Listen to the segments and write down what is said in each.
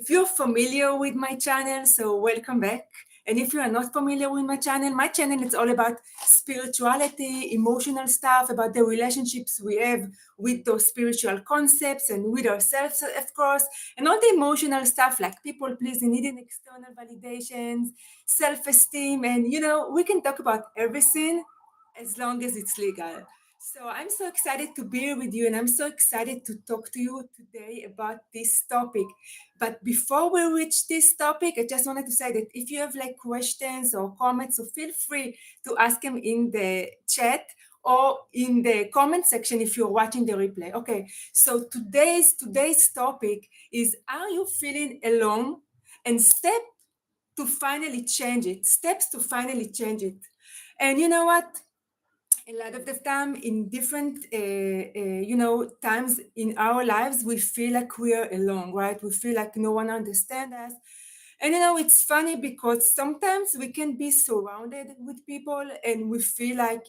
If you're familiar with my channel, so welcome back. And if you are not familiar with my channel is all about spirituality, emotional stuff, about the relationships we have with those spiritual concepts and with ourselves, of course, and all the emotional stuff like people pleasing, needing external validations, self-esteem, and we can talk about everything as long as it's legal. So I'm so excited to be here with you, and I'm so excited to talk to you today about this topic. But before we reach this topic, I just wanted to say that if you have like questions or comments, so feel free to ask them in the chat or in the comment section if you're watching the replay. Okay, so today's topic is: are you feeling alone? And steps to finally change it. And you know what? A lot of the time in different times in our lives we feel like we are alone, right? We feel like no one understands us. And it's funny because sometimes we can be surrounded with people and we feel like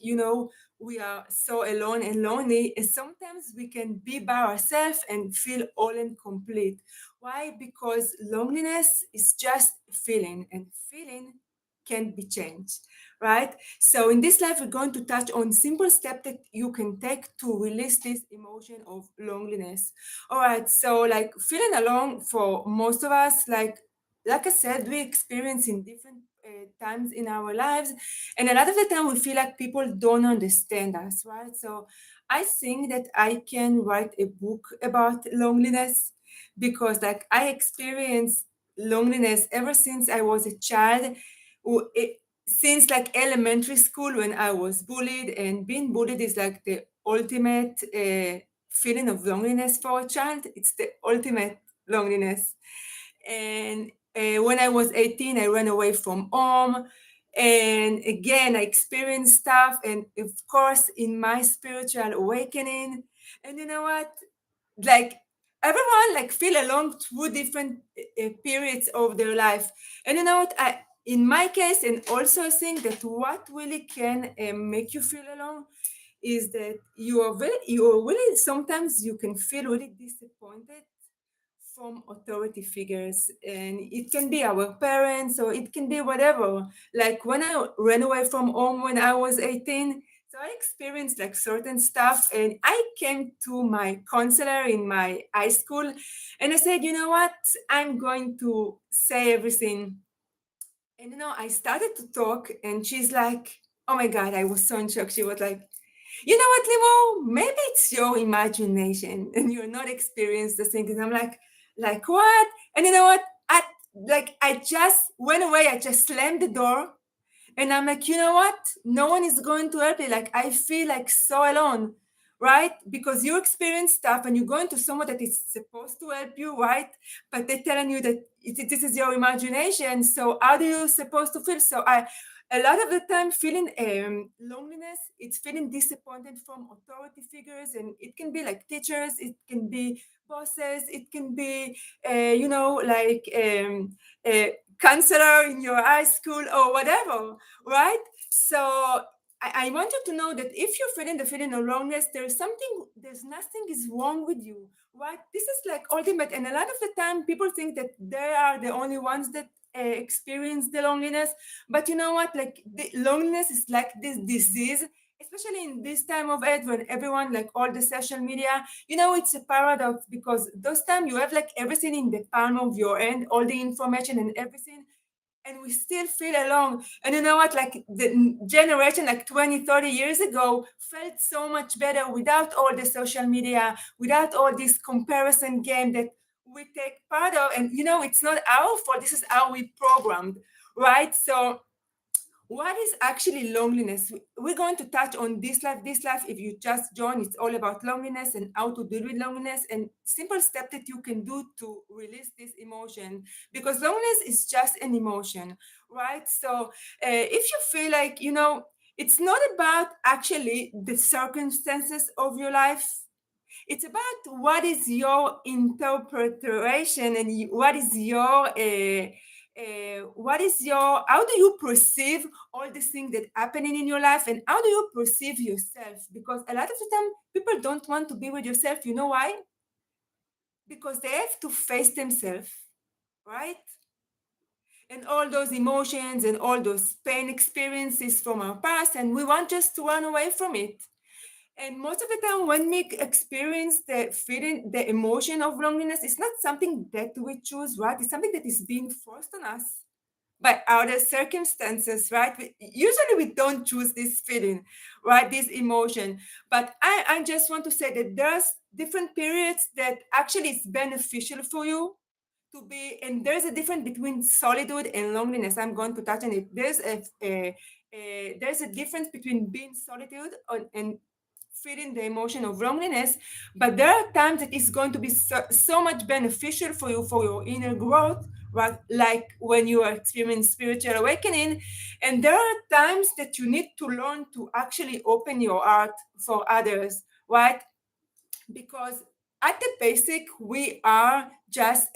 we are so alone and lonely, and sometimes we can be by ourselves and feel all incomplete. Why? Because loneliness is just a feeling, and feeling can be changed, right? So in this life, we're going to touch on simple steps that you can take to release this emotion of loneliness. All right, so like feeling alone for most of us, like I said, we experience in different times in our lives, and a lot of the time we feel like people don't understand us, right? So I think that I can write a book about loneliness because like I experienced loneliness ever since I was a child. Since like elementary school when I was bullied, and being bullied is like the ultimate feeling of loneliness for a child. It's the ultimate loneliness. And when I was 18, I ran away from home. And again, I experienced stuff. And of course, in my spiritual awakening, and you know what? Like everyone like feel alone through different periods of their life. And you know what? In my case, and also I think that what really can make you feel alone is that you are really sometimes you can feel really disappointed from authority figures, and it can be our parents or it can be whatever. Like when I ran away from home when I was 18, so I experienced like certain stuff, and I came to my counselor in my high school and I said, you know what, I'm going to say everything. And I started to talk, and she's like, oh my god, I was so in shock. She was like, you know what, Limo? Maybe it's your imagination and you're not experienced the thing. And I'm like what? And you know what? I just went away. I just slammed the door, and I'm like, you know what? No one is going to help me. Like I feel like so alone, right? Because you experience stuff, and you're going to someone that is supposed to help you, right? But they're telling you that this is your imagination. So how do you supposed to feel? So a lot of the time, feeling loneliness, it's feeling disappointed from authority figures, and it can be like teachers, it can be bosses, it can be, a counselor in your high school or whatever, right? So I want you to know that if you're feeling the feeling of loneliness, there's nothing is wrong with you, right? This is like ultimate. And a lot of the time, people think that they are the only ones that experience the loneliness. But you know what? Like the loneliness is like this disease, especially in this time of age when everyone, like all the social media, it's a paradox because those time you have like everything in the palm of your hand, all the information and everything, and we still feel alone. And you know what, like the generation like 20, 30 years ago felt so much better without all the social media, without all this comparison game that we take part of. And it's not our fault, this is how we programmed, right? So what is actually loneliness? We're going to touch on this life. If you just join, it's all about loneliness and how to deal with loneliness and simple steps that you can do to release this emotion, because loneliness is just an emotion, right? So if you feel like it's not about actually the circumstances of your life. It's about what is your interpretation and what is your how do you perceive all these things that happening in your life, and how do you perceive yourself? Because a lot of the time people don't want to be with yourself. You know why? Because they have to face themselves, right? And all those emotions and all those pain experiences from our past, and we want just to run away from it. And most of the time, when we experience the feeling, the emotion of loneliness, it's not something that we choose, right? It's something that is being forced on us by other circumstances, right? Usually we don't choose this feeling, right? This emotion. But I just want to say that there's different periods that actually is beneficial for you to be, and there's a difference between solitude and loneliness. I'm going to touch on it. There's a difference between being solitude and feeling the emotion of loneliness, but there are times that it's going to be so much beneficial for you for your inner growth, right? Like when you are experiencing spiritual awakening, and there are times that you need to learn to actually open your heart for others, right? Because at the basic we are just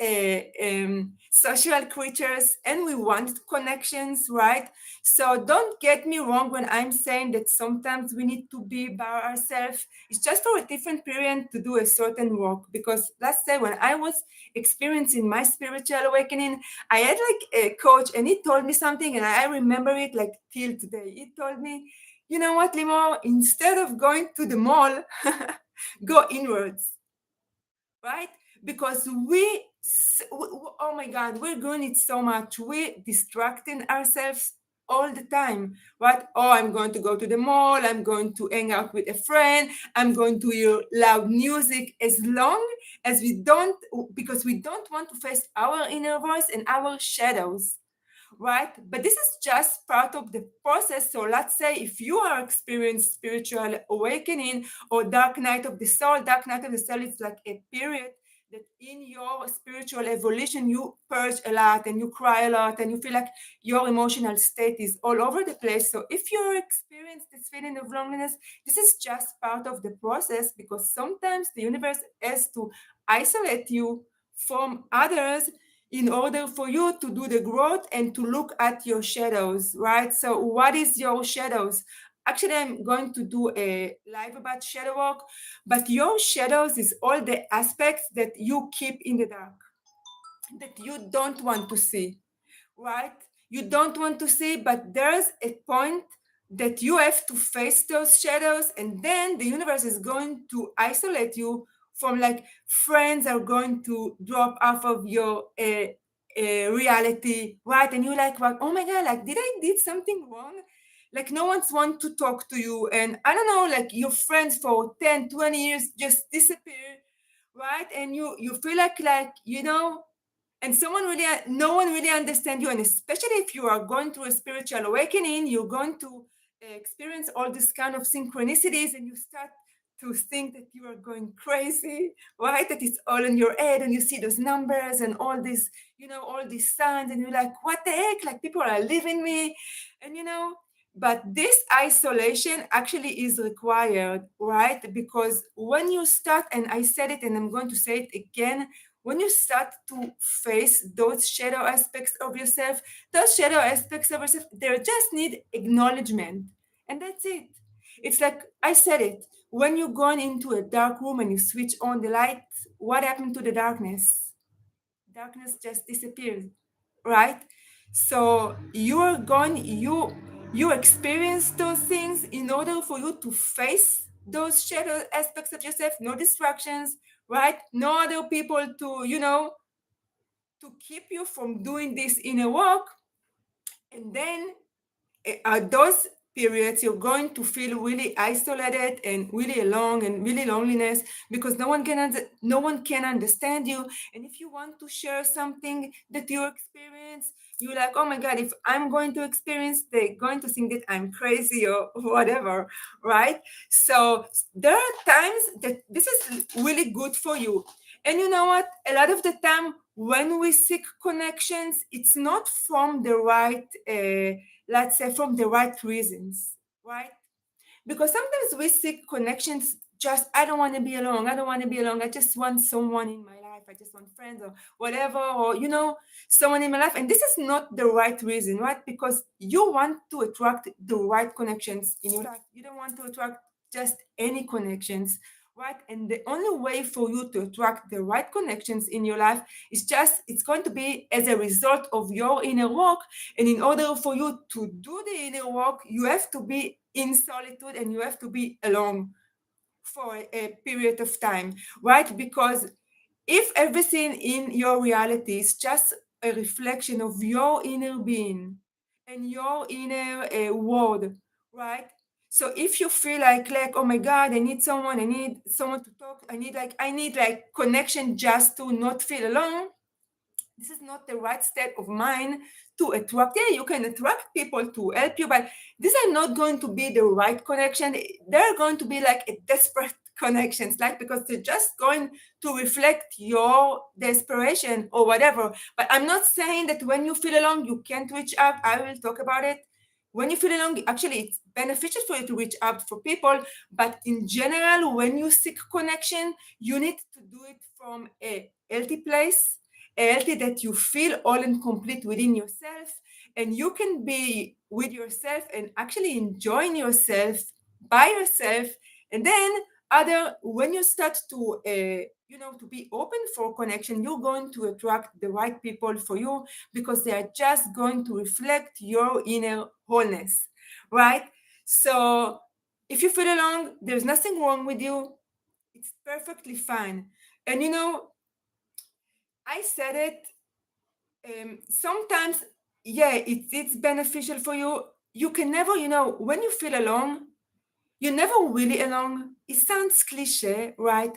social creatures and we want connections, right? So don't get me wrong when I'm saying that sometimes we need to be by ourselves. It's just for a different period to do a certain work. Because let's say when I was experiencing my spiritual awakening, I had like a coach and he told me something and I remember it like till today. He told me, you know what, Limor, instead of going to the mall, go inwards, right? Because oh my God, we're doing it so much. We're distracting ourselves all the time, right? Oh, I'm going to go to the mall. I'm going to hang out with a friend. I'm going to hear loud music, as long as we don't, because we don't want to face our inner voice and our shadows, right? But this is just part of the process. So let's say if you are experiencing spiritual awakening or dark night of the soul, dark night of the soul is like a period that in your spiritual evolution you purge a lot and you cry a lot and you feel like your emotional state is all over the place. So if you experience this feeling of loneliness, this is just part of the process, because sometimes the universe has to isolate you from others in order for you to do the growth and to look at your shadows, right? So what is your shadows? Actually, I'm going to do a live about shadow work, but your shadows is all the aspects that you keep in the dark, that you don't want to see, right? You don't want to see, but there's a point that you have to face those shadows, and then the universe is going to isolate you from, like, friends are going to drop off of your reality, right? And you're like, well, oh my God, like, did I did something wrong? Like, no one's want to talk to you, and I don't know, like, your friends for 10, 20 years just disappear, right? And you feel like and no one really understands you. And especially if you are going through a spiritual awakening, you're going to experience all this kind of synchronicities, and you start to think that you are going crazy, right? That it's all in your head, and you see those numbers and all this, all these signs, and you're like, what the heck? Like, people are leaving me, and but this isolation actually is required, right? Because when you start, and I said it and I'm going to say it again, when you start to face those shadow aspects of yourself, they just need acknowledgement. And that's it. It's like I said it. When you're going into a dark room and you switch on the light, what happened to the darkness? Darkness just disappears, right? So you experience those things in order for you to face those shadow aspects of yourself. No distractions, right? No other people to to keep you from doing this inner work. And then at those periods you're going to feel really isolated and really alone and really loneliness, because no one can understand you. And if you want to share something that you experience, you're like, oh my God, if I'm going to experience, they're going to think that I'm crazy or whatever, right? So there are times that this is really good for you. And you know what, a lot of the time when we seek connections, it's not from the right let's say from the right reasons, right? Because sometimes we seek connections just, I don't want to be alone. I don't want to be alone. I just want someone in my life. I just want friends or whatever, or, someone in my life. And this is not the right reason, right? Because you want to attract the right connections in your life. You don't want to attract just any connections, right? And the only way for you to attract the right connections in your life is just, it's going to be as a result of your inner work. And in order for you to do the inner work, you have to be in solitude and you have to be alone for a period of time, right? Because if everything in your reality is just a reflection of your inner being and your inner world, right? So if you feel like, oh my God, I need someone to talk, I need like connection just to not feel alone, this is not the right state of mind to attract. Yeah, you can attract people to help you, but these are not going to be the right connection. They're going to be like a desperate connections, like because they're just going to reflect your desperation or whatever. But I'm not saying that when you feel alone, you can't reach out. I will talk about it. When you feel alone, actually, it's beneficial for you to reach out for people. But in general, when you seek connection, you need to do it from a healthy place, a healthy that you feel all and complete within yourself, and you can be with yourself and actually enjoying yourself by yourself. And then other, when you start to to be open for connection, you're going to attract the right people for you because they are just going to reflect your inner wholeness, right? So if you feel alone, there's nothing wrong with you. It's perfectly fine. And I said it, sometimes, yeah, it's beneficial for you. You can never, when you feel alone, you're never really alone. It sounds cliche, right?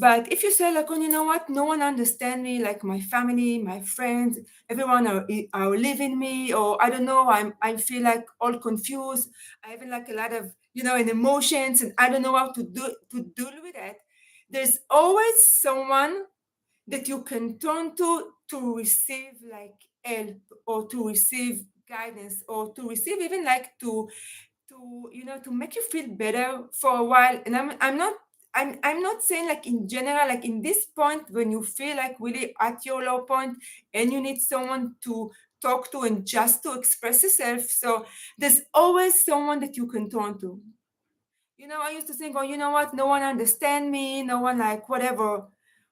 But if you say like, oh, you know what, no one understands me, like my family, my friends, everyone are leaving me, or I don't know, I feel like all confused. I have like a lot of, an emotions, and I don't know how to deal with that. There's always someone that you can turn to receive like help, or to receive guidance, or to receive even like to make you feel better for a while. And I'm not saying like in general, like in this point when you feel like really at your low point and you need someone to talk to and just to express yourself. So there's always someone that you can turn to. I used to think, oh, you know what? No one understand me. No one like whatever.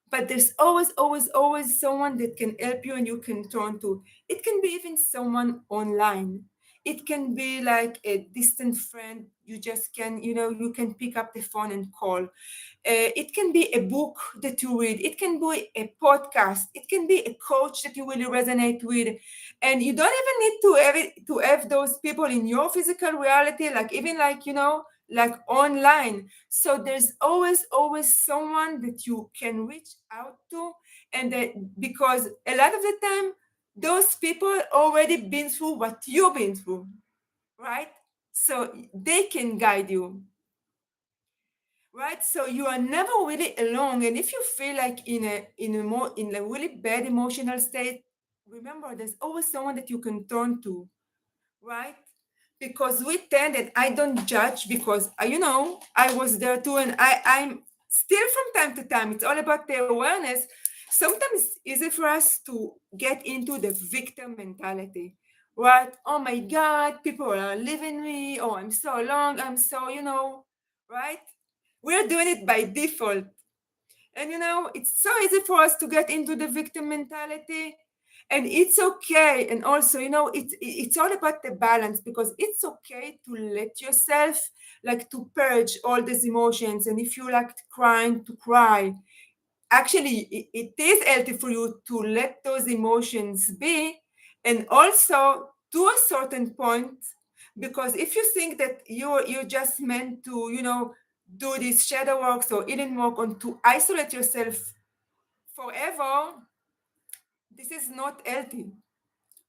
But there's always, always, always someone that can help you and you can turn to. It can be even someone online. It can be like a distant friend. You just can, you can pick up the phone and call. It can be a book that you read. It can be a podcast. It can be a coach that you really resonate with, and you don't even need to have those people in your physical reality, like even like like online. So there's always always someone that you can reach out to, and that because a lot of the time those people already been through what you've been through, right? So they can guide you, right? So you are never really alone. And if you feel like in a really bad emotional state, remember there's always someone that you can turn to, right? Because we tend, and I don't judge because I was there too, and I'm still from time to time. It's all about the awareness. Sometimes it's easy for us to get into the victim mentality, right? Oh my God, people are leaving me. Oh, I'm so alone. I'm so, right? We're doing it by default. And it's so easy for us to get into the victim mentality. And it's okay. And also, it's all about the balance, because it's okay to let yourself like to purge all these emotions. And if you like crying, to cry. Actually, it is healthy for you to let those emotions be, and also to a certain point, because if you think that you're just meant to do these shadow works or hidden work on to isolate yourself forever, this is not healthy,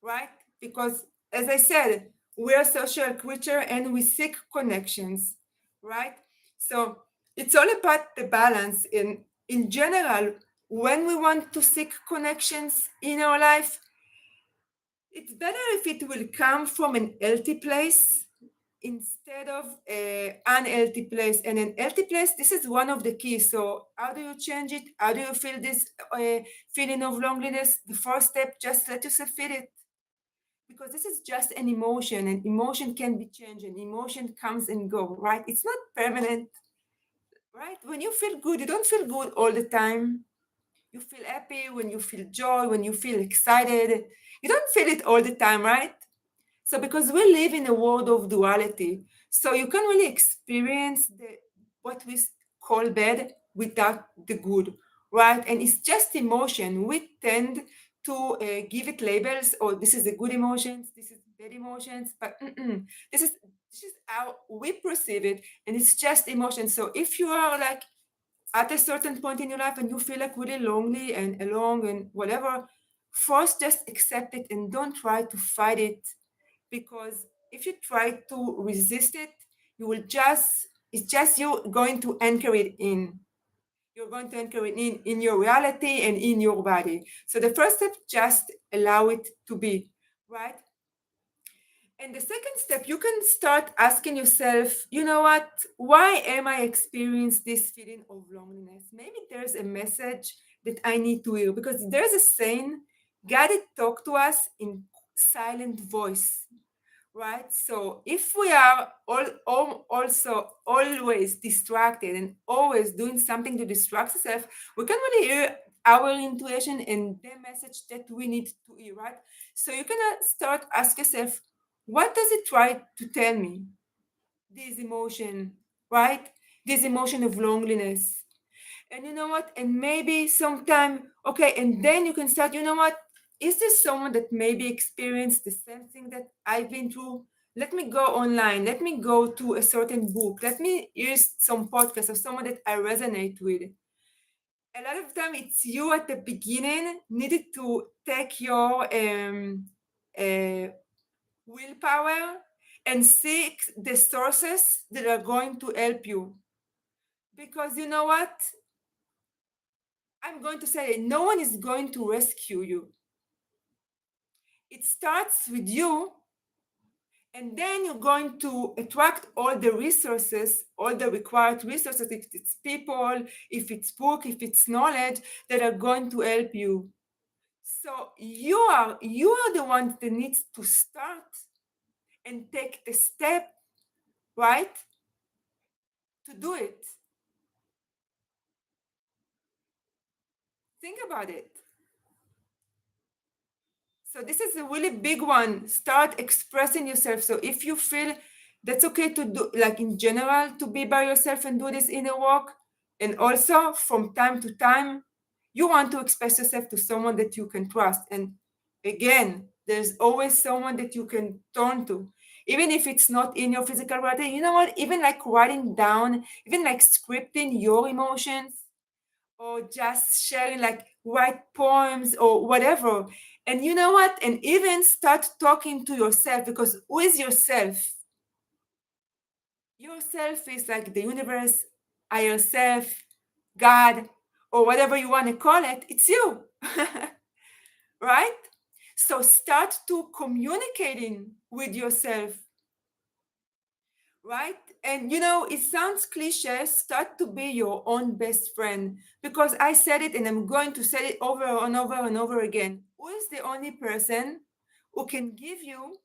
right? Because as I said, we're a social creature and we seek connections, right? So it's all about the balance. In general, when we want to seek connections in our life, it's better if it will come from an healthy place instead of an unhealthy place. And an healthy place, this is one of the keys. So how do you change it? How do you feel this feeling of loneliness? The first step, just let yourself feel it, because this is just an emotion, and emotion can be changed, and emotion comes and go, right? It's not permanent, right? When you feel good, you don't feel good all the time. You feel happy when you feel joy, when you feel excited. You don't feel it all the time, right? So because we live in a world of duality, so you can really experience what we call bad without the good, right? And it's just emotion. We tend to give it labels. Oh, this is a good emotions. This is bad emotions. But this is how we perceive it, and it's just emotion. So if you are like at a certain point in your life and you feel like really lonely and alone and whatever, first just accept it and don't try to fight it, because if you try to resist it, you will just it's just you going to anchor it in. You're going to anchor it in your reality and in your body. So the first step, just allow it to be, right? And the second step, you can start asking yourself, you know what? Why am I experiencing this feeling of loneliness? Maybe there's a message that I need to hear, because there's a saying, God talk to us in silent voice, right? So if we are also always distracted and always doing something to distract ourselves, we can really hear our intuition and the message that we need to hear, right? So you can start ask yourself, what does it try to tell me? This emotion, right? This emotion of loneliness. And you know what? And maybe sometime, okay, and then you can start, you know what? Is there someone that maybe experienced the same thing that I've been through? Let me go online. Let me go to a certain book. Let me use some podcast of someone that I resonate with. A lot of time, it's you at the beginning needed to take your uh, willpower and seek the sources that are going to help you. Because you know what? I'm going to say it, no one is going to rescue you. It starts with you, and then you're going to attract all the resources, all the required resources, if it's people, if it's book, if it's knowledge, that are going to help you. So you are the one that needs to start and take the step, right, to do it. Think about it. So this is a really big one. Start expressing yourself. So if you feel that's okay to do, like in general, to be by yourself and do this inner work, and also from time to time, you want to express yourself to someone that you can trust. And again, there's always someone that you can turn to, even if it's not in your physical reality. You know what? Even like writing down, even like scripting your emotions, or just sharing like write poems or whatever. And you know what? And even start talking to yourself, because who is yourself? Yourself is like the universe, higher self, God, or whatever you want to call it. It's you, right? So start to communicating with yourself, right? And you know, it sounds cliche, start to be your own best friend, because I said it and I'm going to say it over and over and over again. Who is the only person who can give you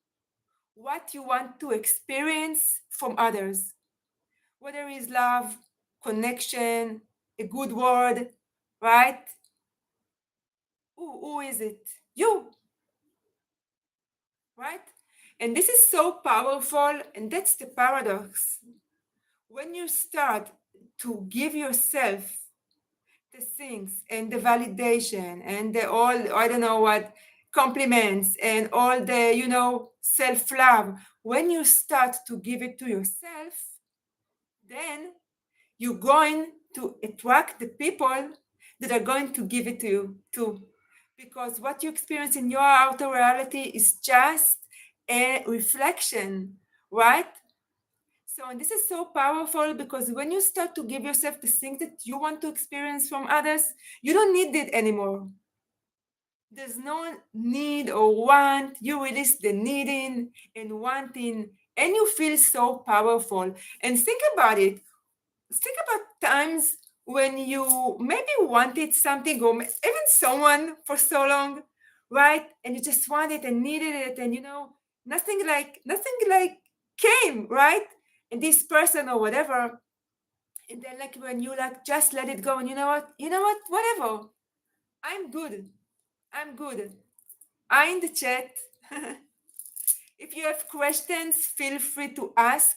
what you want to experience from others? Whether it's love, connection, a good word, right? Who is it? You, right? And this is so powerful, and that's the paradox. When you start to give yourself the things and the validation and the all, I don't know what, compliments and all the, self-love, when you start to give it to yourself, then you're going to attract the people that are going to give it to you too. Because what you experience in your outer reality is just a reflection, right? So, and this is so powerful, because when you start to give yourself the things that you want to experience from others, you don't need it anymore. There's no need or want. You release the needing and wanting, and you feel so powerful. And think about it. Think about times when you maybe wanted something, or even someone for so long, right? And you just wanted and needed it, and nothing like came, right? And this person or whatever, And then like when you like just let it go, and you know what, whatever, I'm good. I'm good. I in the chat. If you have questions, feel free to ask.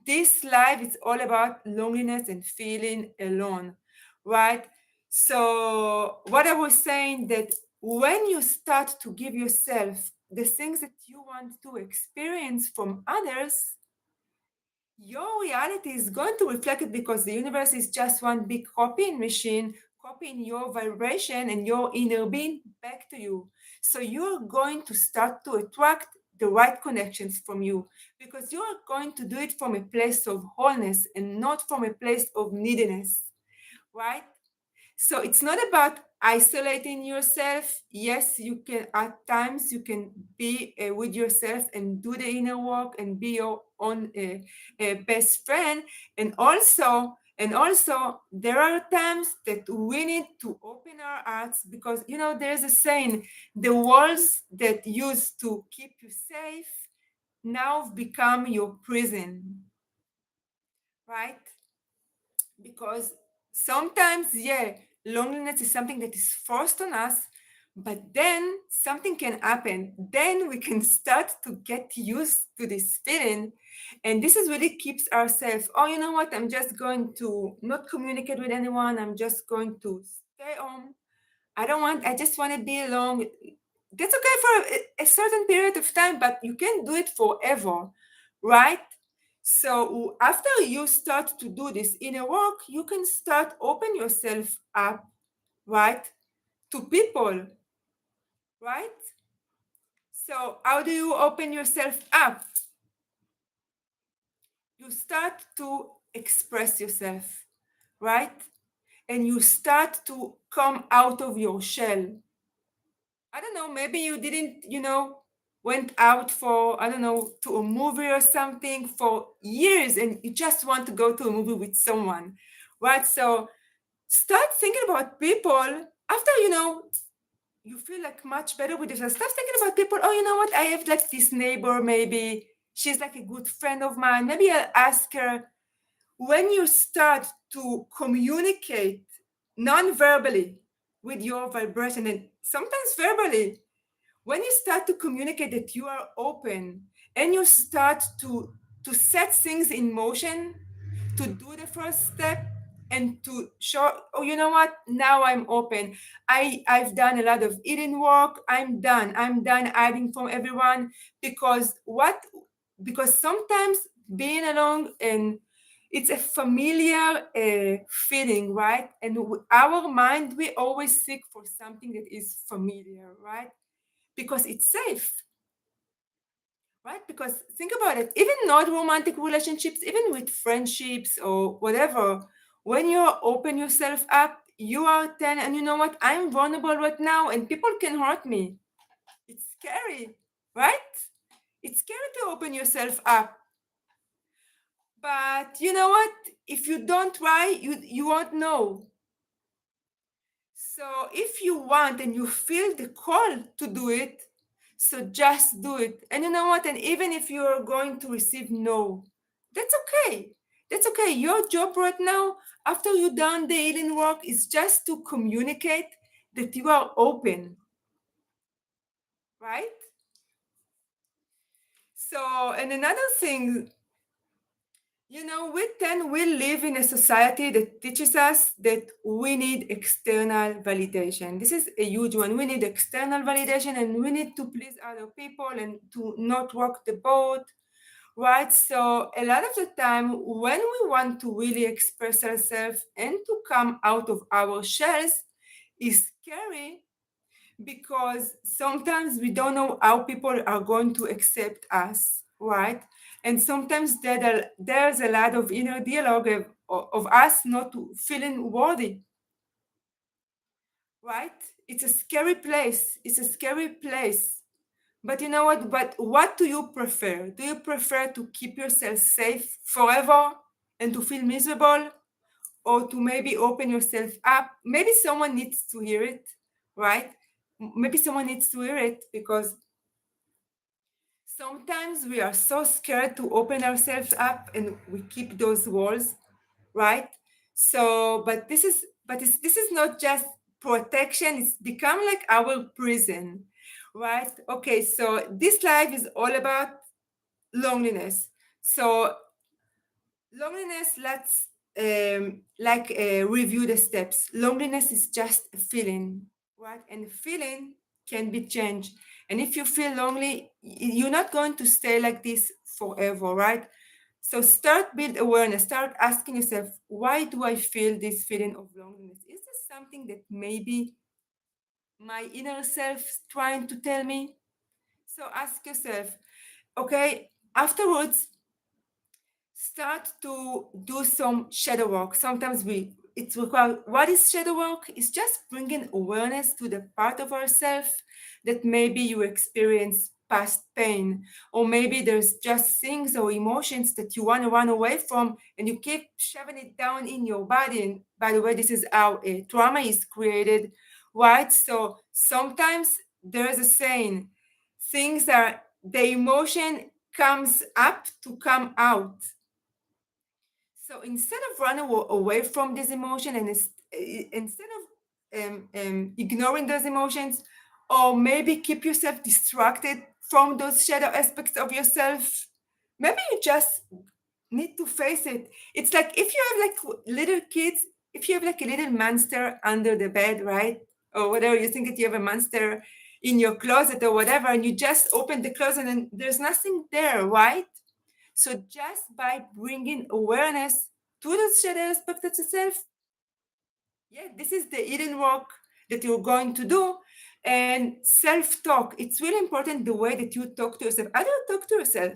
This live is all about loneliness and feeling alone, right? So, what I was saying that when you start to give yourself the things that you want to experience from others, your reality is going to reflect it because the universe is just one big copying machine, copying your vibration and your inner being back to you. So you're going to start to attract the right connections from you because you're going to do it from a place of wholeness and not from a place of neediness, right? So it's not about isolating yourself. Yes, you can at times you can be with yourself and do the inner work and be your own best friend. And also there are times that we need to open our hearts because there's a saying: the walls that used to keep you safe now become your prison, right? Because sometimes, yeah, loneliness is something that is forced on us, but then something can happen. Then we can start to get used to this feeling. And this is really keeps ourselves, oh, you know what? I'm just going to not communicate with anyone. I'm just going to stay home. I just want to be alone. That's okay for a certain period of time, but you can't do it forever, right? So after you start to do this inner work, you can start open yourself up, right, to people, right? So how do you open yourself up? You start to express yourself, right? And you start to come out of your shell. I don't know, maybe you didn't, went out for, I don't know, to a movie or something for years and you just want to go to a movie with someone, right? So start thinking about people after, you feel like much better with yourself. Start thinking about people. Oh, you know what? I have like this neighbor, maybe she's like a good friend of mine. Maybe I'll ask her. When you start to communicate non-verbally with your vibration and sometimes verbally, when you start to communicate that you are open and you start to set things in motion, to do the first step and to show, oh, you know what, now I'm open. I've done a lot of eating work. I'm done hiding from everyone. Because sometimes being alone, and it's a familiar feeling, right? And our mind, we always seek for something that is familiar, right? Because it's safe, right? Because think about it, even not romantic relationships, even with friendships or whatever, when you open yourself up, you are 10, and you know what? I'm vulnerable right now, and people can hurt me. It's scary, right? It's scary to open yourself up. But you know what? If you don't try, you won't know. So if you want and you feel the call to do it, so just do it. And you know what? And even if you're going to receive no, that's okay. That's okay. Your job right now, after you done the healing work, is just to communicate that you are open, right? So, and another thing, we live in a society that teaches us that we need external validation. This is a huge one. We need external validation and we need to please other people and to not rock the boat, right? So, a lot of the time, when we want to really express ourselves and to come out of our shells, is scary because sometimes we don't know how people are going to accept us, right? And sometimes there's a lot of inner dialogue of us not feeling worthy, right? It's a scary place. It's a scary place. But you know what? But what do you prefer? Do you prefer to keep yourself safe forever and to feel miserable? Or to maybe open yourself up? Maybe someone needs to hear it, right? Maybe someone needs to hear it because sometimes we are so scared to open ourselves up and we keep those walls, right? So, this is not just protection, it's become like our prison, right? Okay, so this life is all about loneliness. So loneliness, let's review the steps. Loneliness is just a feeling, right? And a feeling can be changed. And if you feel lonely, you're not going to stay like this forever, right? So start build awareness. Start asking yourself, why do I feel this feeling of loneliness? Is this something that maybe my inner self is trying to tell me? So ask yourself, okay, afterwards start to do some shadow work. Sometimes we it's required. What is shadow work? It's just bringing awareness to the part of ourselves that maybe you experience past pain, or maybe there's just things or emotions that you want to run away from, and you keep shoving it down in your body. And by the way, this is how trauma is created, right? So sometimes there is a saying, things are the emotion comes up to come out. So instead of running away from this emotion, and instead of ignoring those emotions, or maybe keep yourself distracted from those shadow aspects of yourself, maybe you just need to face it. It's like if you have like little kids, if you have like a little monster under the bed, right? Or whatever, you think that you have a monster in your closet or whatever, and you just open the closet and there's nothing there, right? So just by bringing awareness to the shadow aspect of yourself, yeah, this is the hidden work that you're going to do. And self-talk, it's really important the way that you talk to yourself. How do you talk to yourself?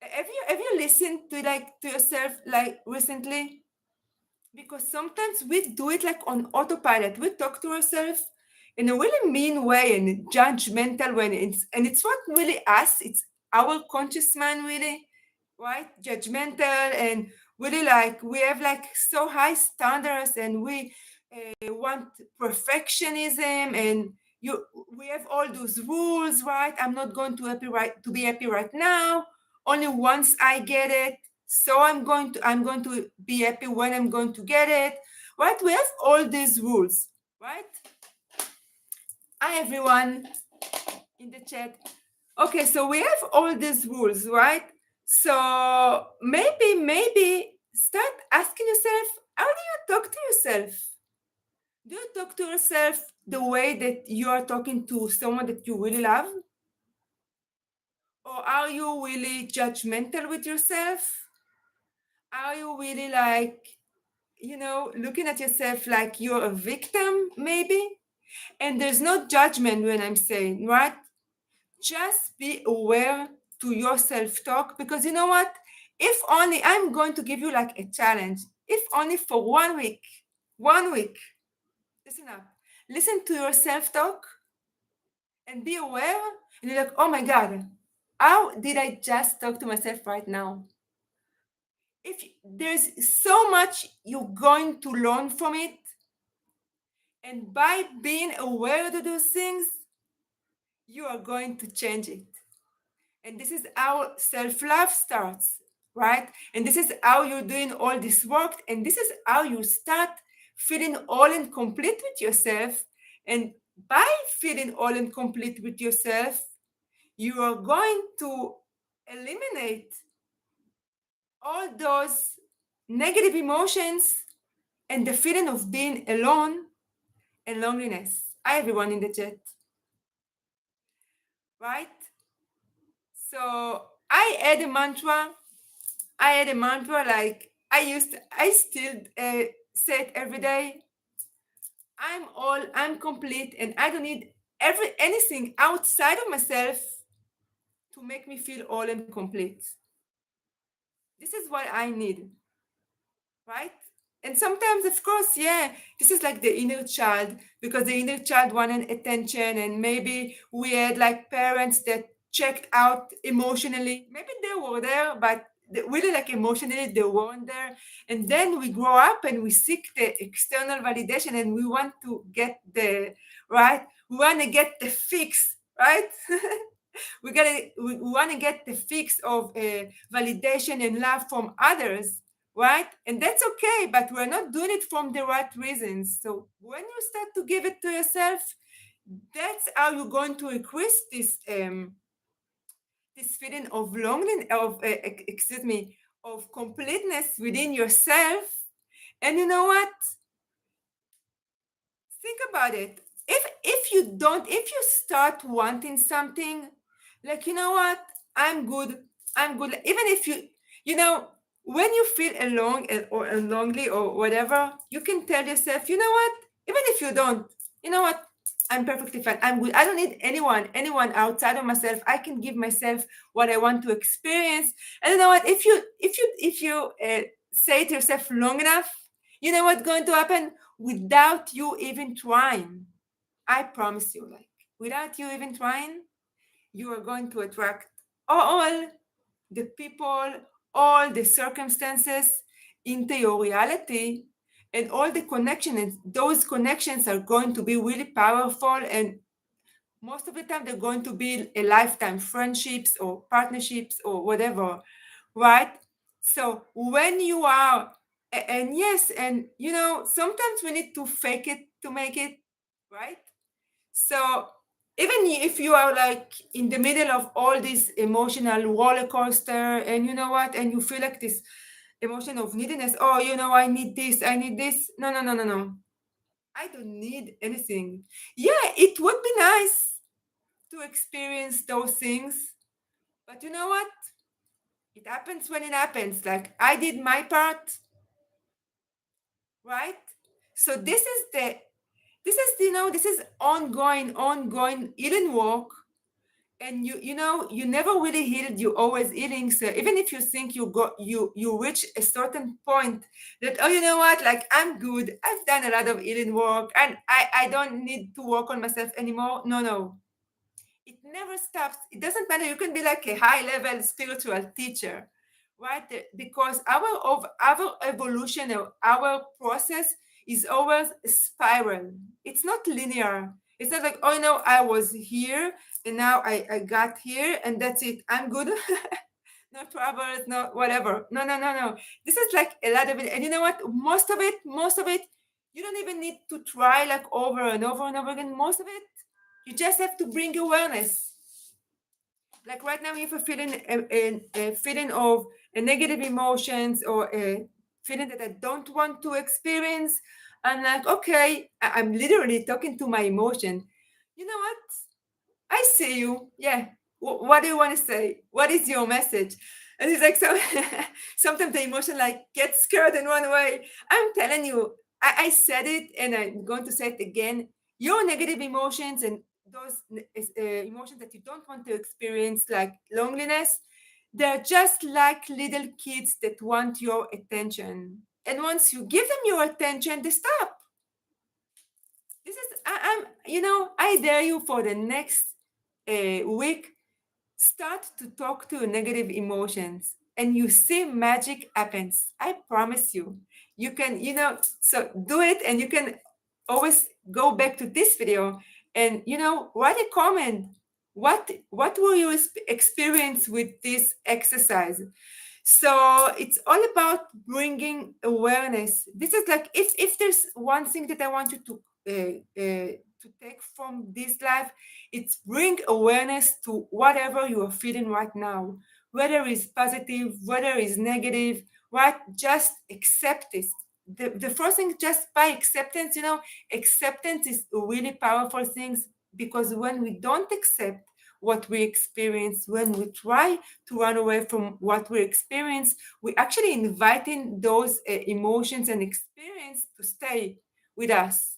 Have you listened to like to yourself like recently? Because sometimes we do it like on autopilot. We talk to ourselves in a really mean way and judgmental way. And it's what really us, it's our conscious mind really, right? Judgmental, and really like we have like so high standards, and we want perfectionism, and you we have all those rules, right? I'm not going to be happy right now. Only once I get it, so I'm going to be happy when I'm going to get it, right? We have all these rules, right? Hi everyone in the chat. Okay, so we have all these rules, right? So maybe start asking yourself, how do you talk to yourself? Do you talk to yourself the way that you are talking to someone that you really love? Or are you really judgmental with yourself? Are you really like, looking at yourself like you're a victim, maybe? And there's no judgment when I'm saying, right? Just be aware to your self talk, because you know what? If only I'm going to give you like a challenge, if only for 1 week, 1 week, listen up, listen to your self talk and be aware. And you're like, oh my God, how did I just talk to myself right now? If there's so much you're going to learn from it, and by being aware of those things, you are going to change it. And this is how self love starts, right? And this is how you're doing all this work. And this is how you start feeling all and complete with yourself. And by feeling all and complete with yourself, you are going to eliminate all those negative emotions and the feeling of being alone and loneliness. Hi, everyone in the chat, right? So I had a mantra like I still say it every day. I'm complete, and I don't need anything outside of myself to make me feel all and complete. This is what I need, right? And sometimes, of course, yeah, this is like the inner child, because the inner child wanted attention, and maybe we had like parents that checked out emotionally. Maybe they were there, but really like emotionally they weren't there. And then we grow up and we seek the external validation, and we want to get the right. We want to get the fix, right? We want to get the fix of validation and love from others, right? And that's okay, but we're not doing it from the right reasons. So when you start to give it to yourself, that's how you're going to increase this feeling of loneliness, of excuse me, of completeness within yourself. And you know what? Think about it. If you start wanting something, like, you know what, I'm good, I'm good. Even if you know, when you feel alone or lonely or whatever, you can tell yourself, you know what, even if you don't, you know what, I'm perfectly fine. I'm good. I don't need anyone outside of myself. I can give myself what I want to experience. And you know what? If you say it to yourself long enough, you know what's going to happen without you even trying. I promise you, like, without you even trying, you are going to attract all the people, all the circumstances into your reality, and all the connections. And those connections are going to be really powerful, and most of the time they're going to be a lifetime friendships or partnerships or whatever, right? So when you are, and yes, and you know, sometimes we need to fake it to make it, right? So even if you are like in the middle of all this emotional roller coaster, and you know what, and you feel like this emotion of neediness, oh, you know, I need this, I need this. No, no, no, no, no. I don't need anything. Yeah, it would be nice to experience those things, but you know what? It happens when it happens. Like, I did my part, right? So this is ongoing healing work. And you know, you never really healed, you always healing. So even if you think you reach a certain point that, oh, you know what, like, I'm good, I've done a lot of healing work, and I don't need to work on myself anymore. No, no, it never stops. It doesn't matter. You can be like a high level spiritual teacher, right? Because our evolution or our process is always a spiral. It's not linear. It's not like, oh no, I was here and now I got here and that's it. I'm good. No troubles, no whatever. No, no, no, no. This is like a lot of it. And you know what? Most of it, you don't even need to try like over and over and over again. Most of it, you just have to bring awareness. Like right now, if you're feeling a feeling of a negative emotions or a feeling that I don't want to experience, I'm like, okay, I'm literally talking to my emotion. You know what? I see you. Yeah. What do you want to say? What is your message? And it's like, so sometimes the emotion like gets scared and run away. I'm telling you, I said it and I'm going to say it again. Your negative emotions and those emotions that you don't want to experience, like loneliness, they're just like little kids that want your attention. And once you give them your attention, they stop. This is, you know, I dare you for the next week, start to talk to negative emotions and you see magic happens. I promise you. You can, you know, so do it and you can always go back to this video and, you know, write a comment. What will you experience with this exercise? So it's all about bringing awareness. This is like, if there's one thing that I want you to take from this life, it's bring awareness to whatever you are feeling right now, whether it's positive, whether it's negative, right? Just accept it. The first thing, just by acceptance, you know, acceptance is a really powerful thing, because when we don't accept what we experience, when we try to run away from what we experience, we actually inviting those emotions and experience to stay with us.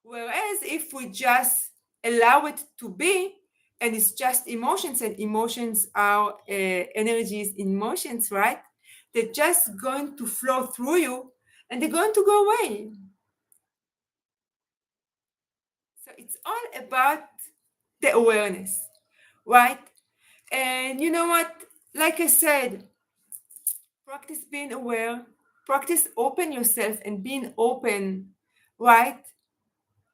Whereas if we just allow it to be, and it's just emotions, and emotions are energies in motions, right? They're just going to flow through you and they're going to go away. So it's all about the awareness, right? And you know what? Like I said, practice being aware, practice open yourself and being open, right?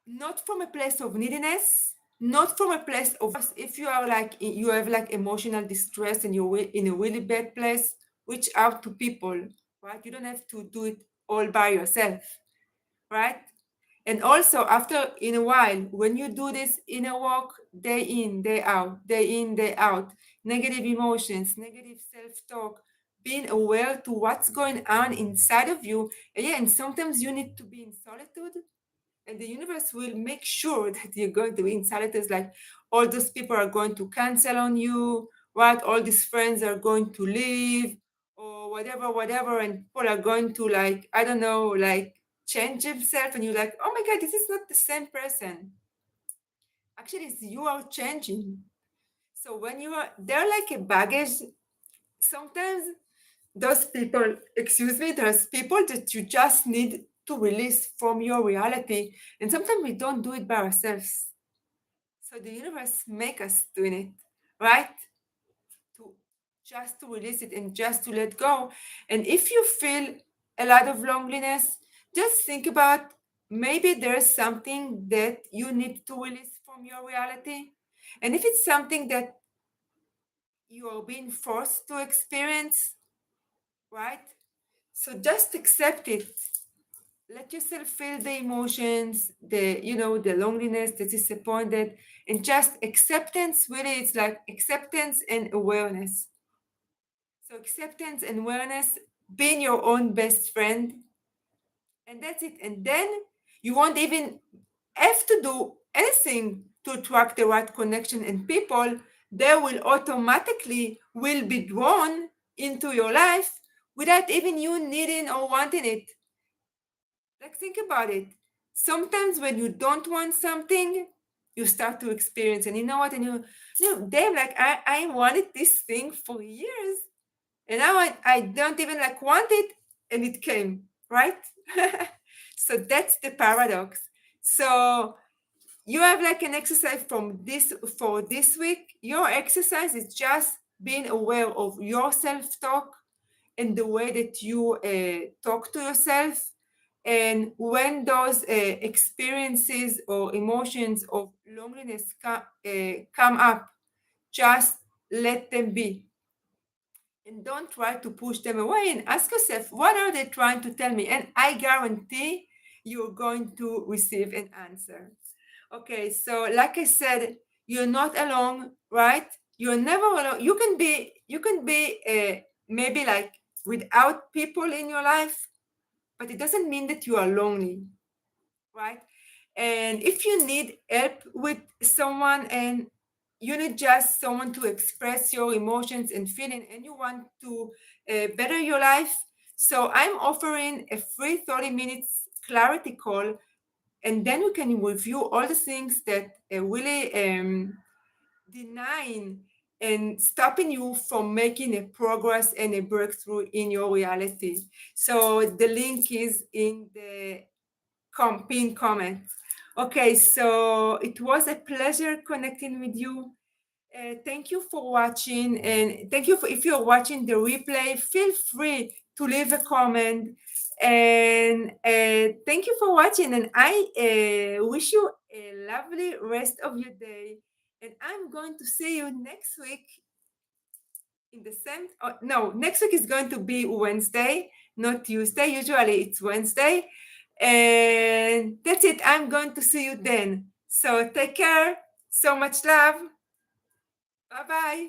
Not from a place of neediness, not from a place of, if you are like, you have like emotional distress and you're in a really bad place, reach out to people. right? You don't have to do it all by yourself, right? And also, after in a while, when you do this inner work day in, day out, day in, day out, negative emotions, negative self talk, being aware to what's going on inside of you. And yeah, and sometimes you need to be in solitude, and the universe will make sure that you're going to be in solitude. Like all those people are going to cancel on you, right? All these friends are going to leave, or whatever, whatever, and people are going to, like, I don't know, like change themselves, and you're like, oh my god, this is not the same person. Actually, it's you are changing. So when you are, they're like a baggage. Sometimes those people, excuse me, there's people that you just need to release from your reality, and sometimes we don't do it by ourselves. So the universe make us doing it, right? To just to release it and just to let go. And if you feel a lot of loneliness, just think about, maybe there's something that you need to release from your reality. And if it's something that you are being forced to experience, right? So just accept it. Let yourself feel the emotions, the loneliness, the disappointed, and just acceptance. Really, it's like acceptance and awareness. So acceptance and awareness, being your own best friend, and that's it. And then you won't even have to do anything to attract the right connection and people. They will automatically will be drawn into your life without even you needing or wanting it. Like, think about it. Sometimes when you don't want something, you start to experience, and you know what? And damn, like I wanted this thing for years, and now I don't even like want it, and it came, right? So that's the paradox. So you have like an exercise from this for this week. Your exercise is just being aware of your self-talk and the way that you talk to yourself. And when those experiences or emotions of loneliness come up, just let them be. And don't try to push them away, and ask yourself, what are they trying to tell me? And I guarantee you're going to receive an answer. Okay, so like I said, you're not alone, right? You're never alone. You can be maybe like without people in your life, but it doesn't mean that you are lonely, right? And if you need help with someone, and you need just someone to express your emotions and feeling, and you want to better your life, so I'm offering a free 30 minutes clarity call, and then we can review all the things that really denying and stopping you from making a progress and a breakthrough in your reality. So the link is in the pinned comment. Okay, so it was a pleasure connecting with you. Thank you for watching, and thank you for, if you're watching the replay, feel free to leave a comment. And thank you for watching, and I wish you a lovely rest of your day. And I'm going to see you next week in the same. No, next week is going to be Wednesday, not Tuesday. Usually it's Wednesday, and that's it. I'm going to see you then. So take care. So much love. Bye bye.